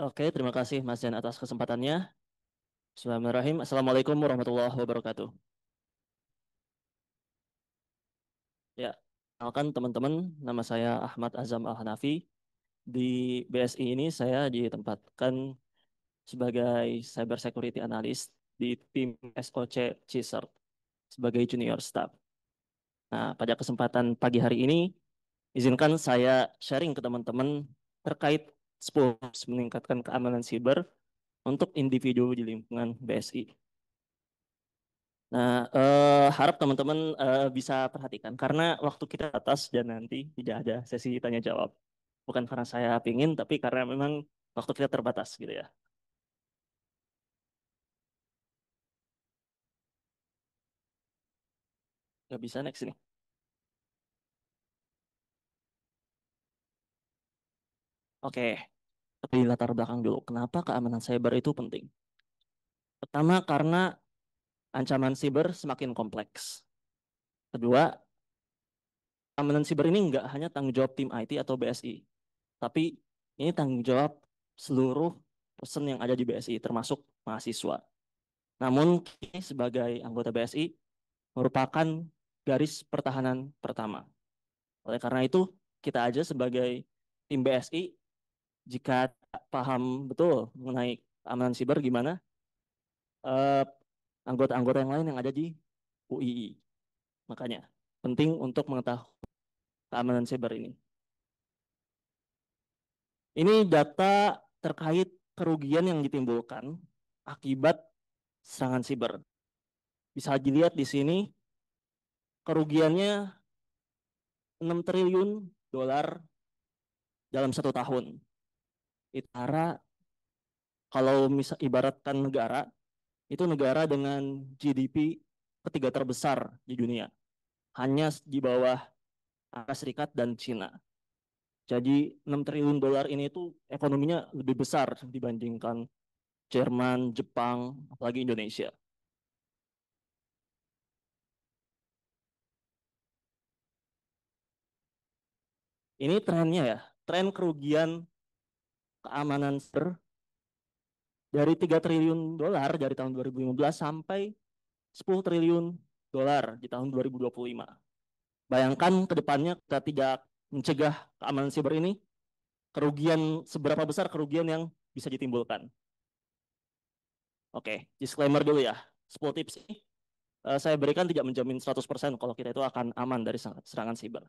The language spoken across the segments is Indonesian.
Oke, terima kasih Mas Jan atas kesempatannya. Bismillahirrahmanirrahim. Assalamualaikum warahmatullahi wabarakatuh. Ya, kenalkan teman-teman, nama saya Ahmad Azam Al-Hanafi. Di BSI ini saya ditempatkan sebagai Cyber Security Analyst di tim SOC CSIRT sebagai junior staff. Nah, pada kesempatan pagi hari ini, izinkan saya sharing ke teman-teman terkait 10 tips meningkatkan keamanan siber untuk individu di lingkungan BSI. Nah, harap teman-teman bisa perhatikan karena waktu kita atas dan nanti tidak ada sesi tanya jawab. Bukan karena saya pingin, tapi karena memang waktu kita terbatas gitu ya. Nggak bisa next ini. Oke, tapi latar belakang dulu. Kenapa keamanan cyber itu penting? Pertama, karena ancaman siber semakin kompleks. Kedua, keamanan siber ini nggak hanya tanggung jawab tim IT atau BSI, tapi ini tanggung jawab seluruh person yang ada di BSI, termasuk mahasiswa. Namun, kini sebagai anggota BSI merupakan garis pertahanan pertama. Oleh karena itu, kita aja sebagai tim BSI, jika tak paham betul mengenai keamanan siber gimana, eh, anggota-anggota yang lain yang ada di UII. Makanya, penting untuk mengetahui keamanan siber ini. Ini data terkait kerugian yang ditimbulkan akibat serangan siber. Bisa dilihat di sini, kerugiannya 6 triliun dolar dalam 1 tahun. Itu kalau misal ibaratkan negara, itu negara dengan GDP ketiga terbesar di dunia. Hanya di bawah Amerika Serikat dan Cina. Jadi 6 triliun dolar ini itu ekonominya lebih besar dibandingkan Jerman, Jepang, apalagi Indonesia. Ini trennya ya, tren kerugian keamanan siber dari 3 triliun dolar dari tahun 2015 sampai 10 triliun dolar di tahun 2025. Bayangkan ke depannya kita tidak mencegah keamanan siber ini, kerugian seberapa besar kerugian yang bisa ditimbulkan. Oke, disclaimer dulu ya. 10 tips ini saya berikan tidak menjamin 100% kalau kita itu akan aman dari serangan siber.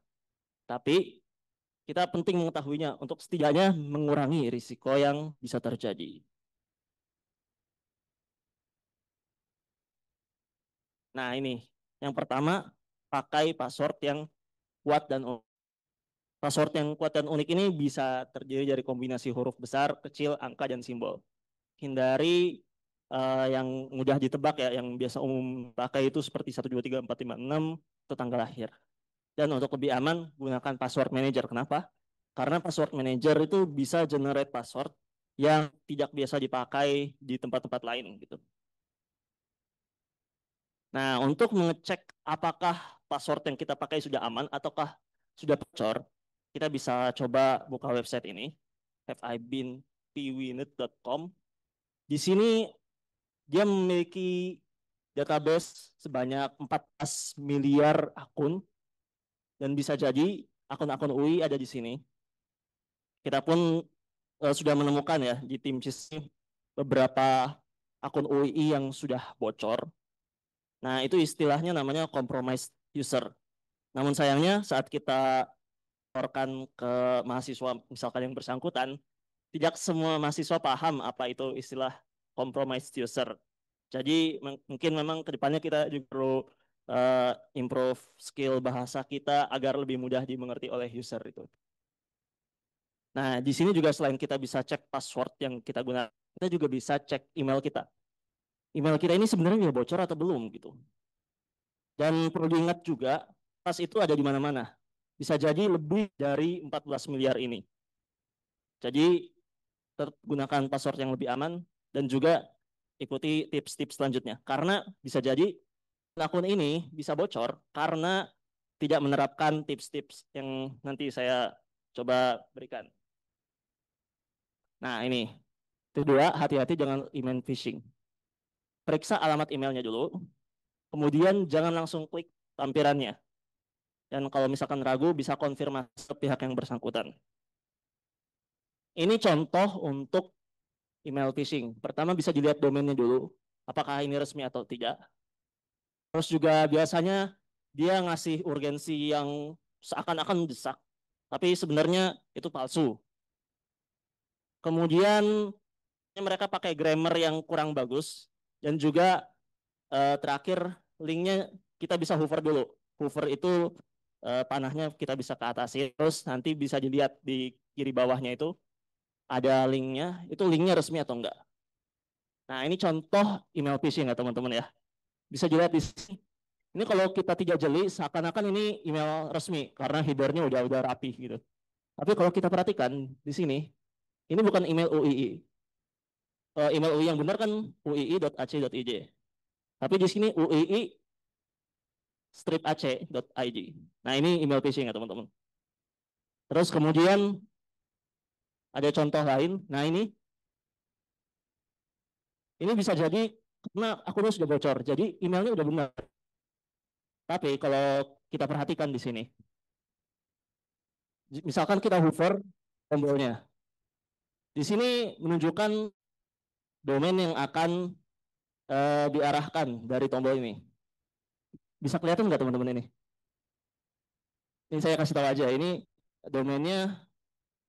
Tapi kita penting mengetahuinya untuk setidaknya mengurangi risiko yang bisa terjadi. Nah, ini yang pertama, pakai password yang kuat dan unik. Password yang kuat dan unik ini bisa terdiri dari kombinasi huruf besar, kecil, angka, dan simbol. Hindari yang mudah ditebak ya, yang biasa umum pakai itu seperti 1, 2, 3, 4, 5, 6 itu tanggal lahir. Dan untuk lebih aman, gunakan password manager. Kenapa? Karena password manager itu bisa generate password yang tidak biasa dipakai di tempat-tempat lain gitu. Nah, untuk mengecek apakah password yang kita pakai sudah aman ataukah sudah bocor, kita bisa coba buka website ini, fibeenpwnet.com. Di sini dia memiliki database sebanyak 14 miliar akun dan bisa jadi akun-akun UI ada di sini. Kita pun sudah menemukan ya di tim CIS beberapa akun UI yang sudah bocor. Nah, itu istilahnya namanya compromised user. Namun sayangnya saat kita laporkan ke mahasiswa misalkan yang bersangkutan, tidak semua mahasiswa paham apa itu istilah compromised user. Jadi mungkin memang kedepannya kita juga perlu uh, improve skill bahasa kita agar lebih mudah dimengerti oleh user itu. Nah, di sini juga selain kita bisa cek password yang kita gunakan, kita juga bisa cek email kita. Email kita ini sebenarnya udah bocor atau belum gitu. Dan perlu diingat juga, tas itu ada di mana-mana. Bisa jadi lebih dari 14 miliar ini. Jadi gunakan password yang lebih aman dan juga ikuti tips-tips selanjutnya. Karena bisa jadi akun ini bisa bocor karena tidak menerapkan tips-tips yang nanti saya coba berikan. Nah, ini. Kedua, hati-hati jangan email phishing. Periksa alamat emailnya dulu, kemudian jangan langsung klik lampirannya. Dan kalau misalkan ragu, bisa konfirmasi ke pihak yang bersangkutan. Ini contoh untuk email phishing. Pertama bisa dilihat domainnya dulu, apakah ini resmi atau tidak. Terus juga biasanya dia ngasih urgensi yang seakan-akan mendesak, tapi sebenarnya itu palsu. Kemudian mereka pakai grammar yang kurang bagus, dan juga terakhir linknya kita bisa hover dulu. Hover itu panahnya kita bisa ke atas, terus nanti bisa dilihat di kiri bawahnya itu ada linknya, itu linknya resmi atau enggak. Nah ini contoh email phishing ya teman-teman ya. Bisa dilihat di sini. Ini kalau kita tidak jeli, seakan-akan ini email resmi karena headernya udah rapi gitu. Tapi kalau kita perhatikan di sini, ini bukan email UII. Email UII yang benar kan uii.ac.ij. Tapi di sini UII stripac.id. Nah ini email phishing ya teman-teman. Terus kemudian ada contoh lain. Nah ini bisa jadi karena akunnya sudah bocor. Jadi emailnya udah benar. Tapi kalau kita perhatikan di sini, misalkan kita hover tombolnya, di sini menunjukkan domain yang akan diarahkan dari tombol ini. Bisa kelihatan nggak teman-teman ini? Ini saya kasih tahu aja. Ini domainnya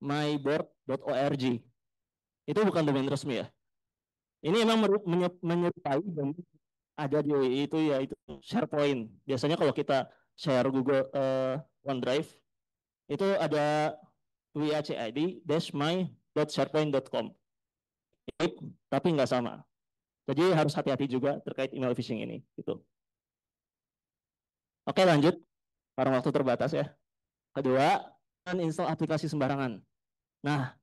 myboard.org. Itu bukan domain resmi ya. Ini emang menyerupai domain ada di UI itu ya itu SharePoint. Biasanya kalau kita share Google OneDrive itu ada wacid-my.sharepoint.com. Tapi nggak sama. Jadi harus hati-hati juga terkait email phishing ini. Gitu. Oke lanjut, karena waktu terbatas ya. Kedua, uninstall aplikasi sembarangan. Nah,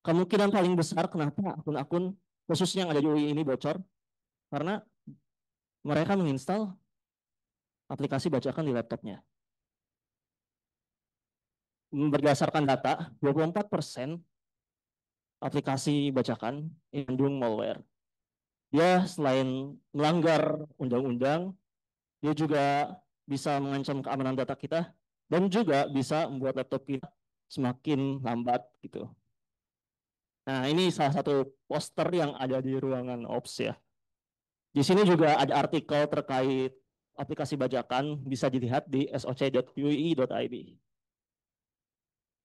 kemungkinan paling besar kenapa akun-akun khususnya yang ada di UI ini bocor, karena mereka menginstal aplikasi bacakan di laptopnya. Berdasarkan data, 24% aplikasi bacakan mengandung malware. Dia selain melanggar undang-undang, dia juga bisa mengancam keamanan data kita dan juga bisa membuat laptop kita semakin lambat gitu. Nah, ini salah satu poster yang ada di ruangan Ops ya. Di sini juga ada artikel terkait aplikasi bajakan, bisa dilihat di soc.ui.id.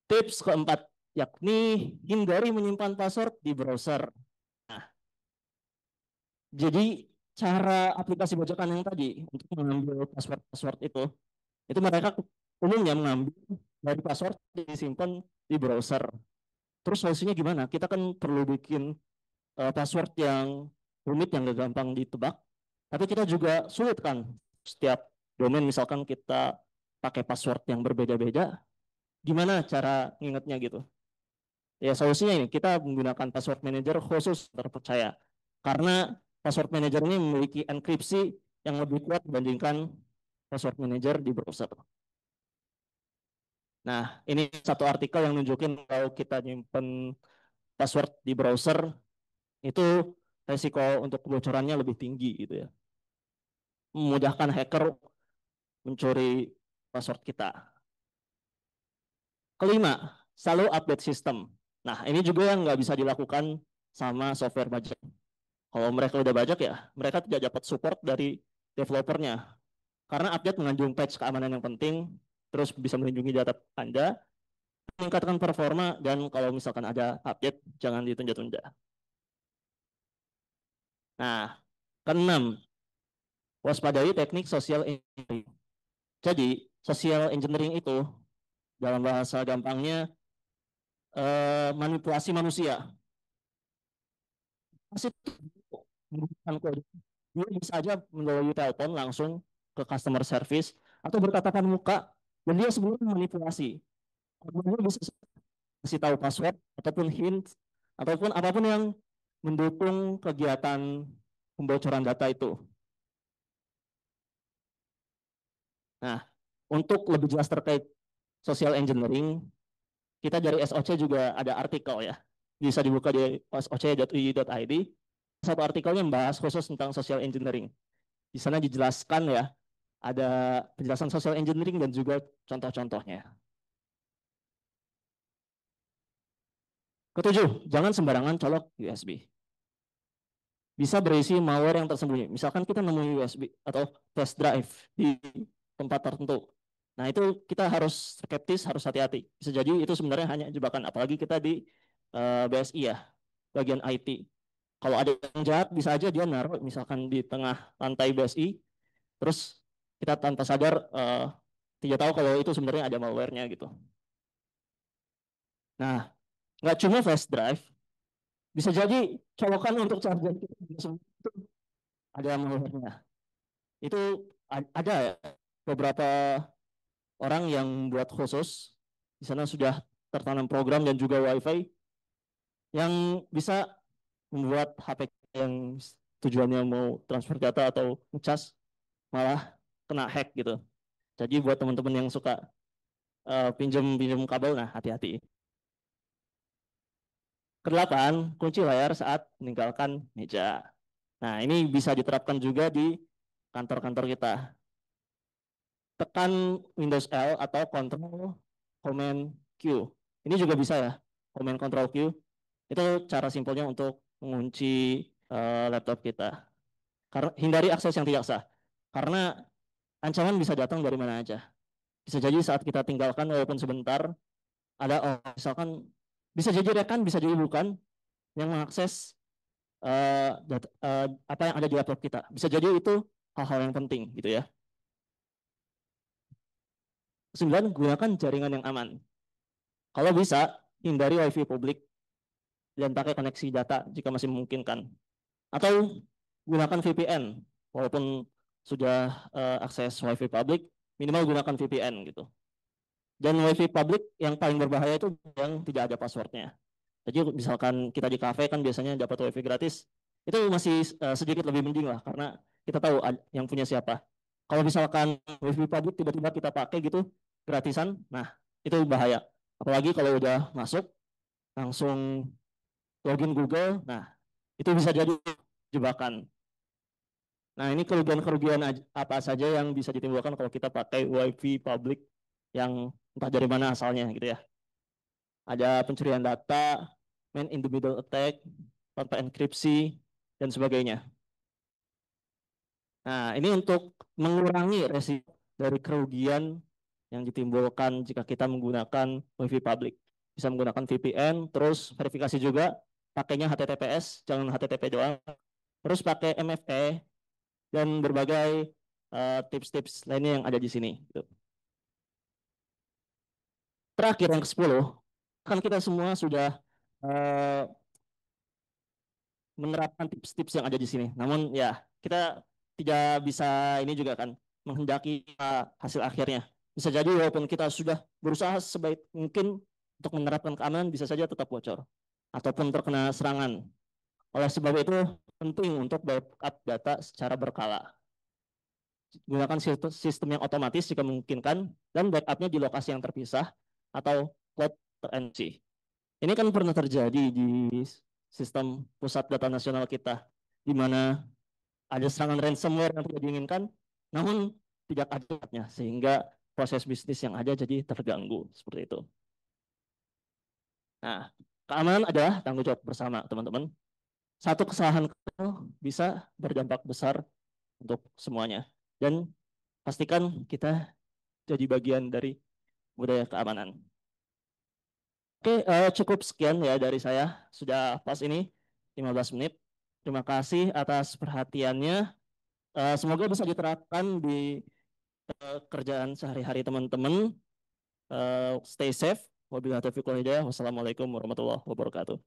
Tips keempat, yakni hindari menyimpan password di browser. Nah, jadi cara aplikasi bajakan yang tadi untuk mengambil password-password itu mereka umumnya mengambil dari password yang disimpan di browser. Terus solusinya gimana? Kita kan perlu bikin password yang rumit yang gak gampang ditebak, tapi kita juga sulit kan setiap domain misalkan kita pakai password yang berbeda-beda, gimana cara ngingetnya gitu? Ya solusinya ini kita menggunakan password manager khusus terpercaya karena password manager ini memiliki enkripsi yang lebih kuat dibandingkan password manager di browser. Nah, ini satu artikel yang nunjukin kalau kita nyimpen password di browser itu resiko untuk kebocorannya lebih tinggi gitu ya. Memudahkan hacker mencuri password kita. Kelima, selalu update sistem. Nah, ini juga yang nggak bisa dilakukan sama software bajak. Kalau mereka udah bajak ya, mereka tidak dapat support dari developernya. Karena update mengandung patch keamanan yang penting, terus bisa melindungi data Anda, meningkatkan performa, dan kalau misalkan ada update, jangan ditunda-tunda. Nah, keenam, waspadai teknik social engineering. Jadi, social engineering itu dalam bahasa gampangnya manipulasi manusia. Masih menggunakan kode. Dia bisa aja melalui telepon langsung ke customer service atau bertatapan muka dan dia sebenarnya manipulasi. Dia bisa kasih tahu password ataupun hint ataupun apapun yang mendukung kegiatan pembocoran data itu. Nah, untuk lebih jelas terkait social engineering, kita dari SOC juga ada artikel ya. bisa dibuka di oc.ui.id. Satu artikelnya membahas khusus tentang social engineering. Di sana dijelaskan ya, ada penjelasan social engineering dan juga contoh-contohnya. Ketujuh, jangan sembarangan colok USB. Bisa berisi malware yang tersembunyi. Misalkan kita nemu USB atau flash drive di tempat tertentu. Nah, itu kita harus skeptis, harus hati-hati. Bisa jadi itu sebenarnya hanya jebakan, apalagi kita di BSI ya, bagian IT. Kalau ada yang jahat, bisa aja dia naruh misalkan di tengah lantai BSI, terus kita tanpa sadar tidak tahu kalau itu sebenarnya ada malware-nya gitu. Nah, nggak cuma flash drive, bisa jadi colokan untuk charger kita itu ada malware-nya. Itu ada ya beberapa orang yang buat khusus. Di sana sudah tertanam program dan juga WiFi yang bisa membuat HP yang tujuannya mau transfer data atau ngecas malah kena hack gitu. Jadi buat teman-teman yang suka pinjam kabel, nah hati-hati. Kedelapan, kunci layar saat meninggalkan meja. Nah, ini bisa diterapkan juga di kantor-kantor kita. Tekan Windows L atau Control Command Q. Ini juga bisa ya, Command Control Q. Itu cara simpelnya untuk mengunci laptop kita. Karena hindari akses yang tidak sah. Karena ancaman bisa datang dari mana aja. Bisa jadi saat kita tinggalkan walaupun sebentar, ada misalkan bisa jadi rekan, bisa jadi bukan yang mengakses apa yang ada di laptop kita. Bisa jadi itu hal-hal yang penting gitu ya. 9, gunakan jaringan yang aman. Kalau bisa, hindari WiFi publik dan pakai koneksi data jika masih memungkinkan. Atau gunakan VPN, walaupun sudah akses WiFi publik, minimal gunakan VPN gitu. Dan WiFi publik yang paling berbahaya itu yang tidak ada passwordnya. Jadi misalkan kita di kafe kan biasanya dapat WiFi gratis, itu masih sedikit lebih mending lah karena kita tahu yang punya siapa. Kalau misalkan WiFi publik tiba-tiba kita pakai gitu gratisan, nah itu bahaya. Apalagi kalau udah masuk langsung login Google, nah itu bisa jadi jebakan. Nah ini kerugian-kerugian apa saja yang bisa ditimbulkan kalau kita pakai WiFi publik yang entah dari mana asalnya gitu ya. Ada pencurian data, man in the middle attack, tanpa enkripsi, dan sebagainya. Nah, ini untuk mengurangi resiko dari kerugian yang ditimbulkan jika kita menggunakan WiFi public. Bisa menggunakan VPN, terus verifikasi juga, pakainya HTTPS, jangan HTTP doang. Terus pakai MFA, dan berbagai tips-tips lainnya yang ada di sini. Gitu. Terakhir yang ke-10, kan kita semua sudah uh, menerapkan tips-tips yang ada di sini. Namun ya kita tidak bisa ini juga kan menghendaki hasil akhirnya. Bisa jadi walaupun kita sudah berusaha sebaik mungkin untuk menerapkan keamanan bisa saja tetap bocor ataupun terkena serangan. Oleh sebab itu penting untuk backup data secara berkala. Gunakan sistem yang otomatis jika memungkinkan dan backupnya di lokasi yang terpisah atau cloud terenkripsi. Ini kan pernah terjadi di sistem pusat data nasional kita, di mana ada serangan ransomware yang tidak diinginkan, namun tidak ada alatnya, sehingga proses bisnis yang ada jadi terganggu, seperti itu. Nah, keamanan adalah tanggung jawab bersama, teman-teman. Satu kesalahan kecil bisa berdampak besar untuk semuanya. Dan pastikan kita jadi bagian dari budaya keamanan. Oke, cukup sekian ya dari saya. Sudah pas ini 15 menit. Terima kasih atas perhatiannya. Semoga bisa diterapkan di kerjaan sehari-hari teman-teman. Stay safe. Wabillahi taufiq wal hidayah. Wassalamualaikum warahmatullahi wabarakatuh.